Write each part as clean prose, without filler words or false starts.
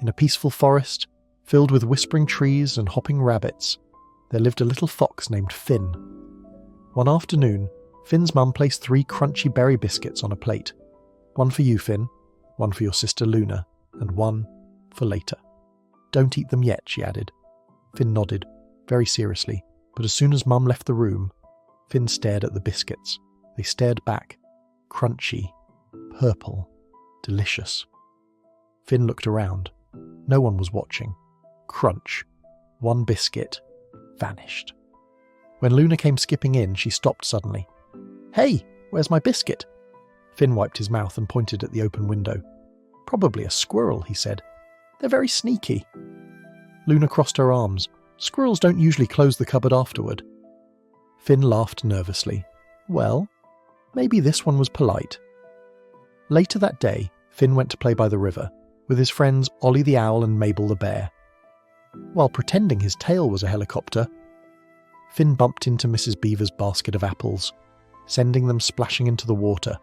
In a peaceful forest, filled with whispering trees and hopping rabbits, there lived a little fox named Finn. One afternoon, Finn's mum placed 3 crunchy berry biscuits on a plate. One for you, Finn, one for your sister Luna, and one for later. Don't eat them yet, she added. Finn nodded, very seriously, but as soon as Mum left the room, Finn stared at the biscuits. They stared back, crunchy, purple, delicious. Finn looked around. No one was watching. Crunch. One biscuit. Vanished. When Luna came skipping in, she stopped suddenly. "Hey, where's my biscuit?" Finn wiped his mouth and pointed at the open window. "Probably a squirrel," he said. "They're very sneaky." Luna crossed her arms. Squirrels don't usually close the cupboard afterward. Finn laughed nervously. Well, maybe this one was polite. Later that day, Finn went to play by the river, with his friends Ollie the owl and Mabel the bear. While pretending his tail was a helicopter, Finn bumped into Mrs. Beaver's basket of apples, sending them splashing into the water.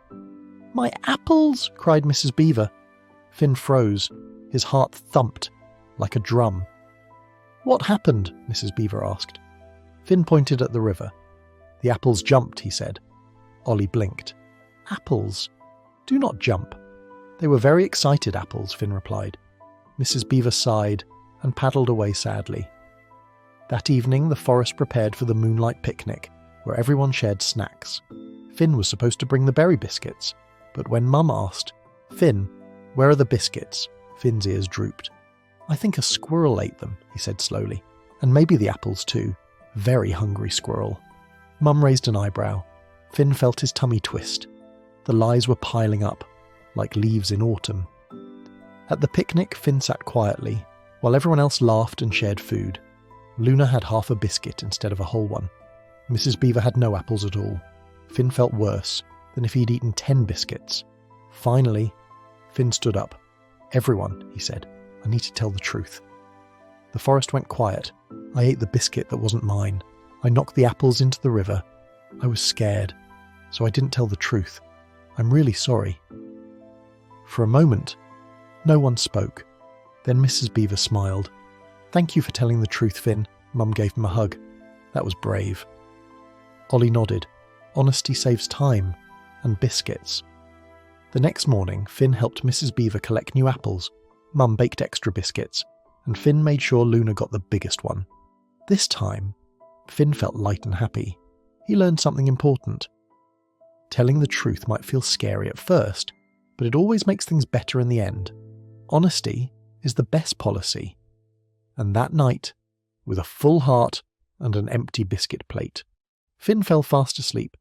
"My apples!" cried Mrs. Beaver. Finn froze. His heart thumped like a drum. "What happened?" Mrs. Beaver asked. Finn pointed at the river. "The apples jumped," he said. Ollie blinked. "Apples? Do not jump." "They were very excited apples," Finn replied. Mrs. Beaver sighed and paddled away sadly. That evening, the forest prepared for the moonlight picnic, where everyone shared snacks. Finn was supposed to bring the berry biscuits, but when Mum asked, "Finn, where are the biscuits?" Finn's ears drooped. "I think a squirrel ate them," he said slowly. "And maybe the apples too. Very hungry squirrel." Mum raised an eyebrow. Finn felt his tummy twist. The lies were piling up, like leaves in autumn. At the picnic, Finn sat quietly, while everyone else laughed and shared food. Luna had half a biscuit instead of a whole one. Mrs. Beaver had no apples at all. Finn felt worse than if he'd eaten 10 biscuits. Finally, Finn stood up. "Everyone," he said, "I need to tell the truth." The forest went quiet. I ate the biscuit that wasn't mine. I knocked the apples into the river. I was scared, so I didn't tell the truth. I'm really sorry. For a moment, no one spoke. Then Mrs. Beaver smiled. "Thank you for telling the truth, Finn." Mum gave him a hug. "That was brave." Ollie nodded. Honesty saves time and biscuits. The next morning, Finn helped Mrs. Beaver collect new apples. Mum baked extra biscuits, and Finn made sure Luna got the biggest one. This time, Finn felt light and happy. He learned something important. Telling the truth might feel scary at first, but it always makes things better in the end. Honesty is the best policy. And that night, with a full heart and an empty biscuit plate, Finn fell fast asleep,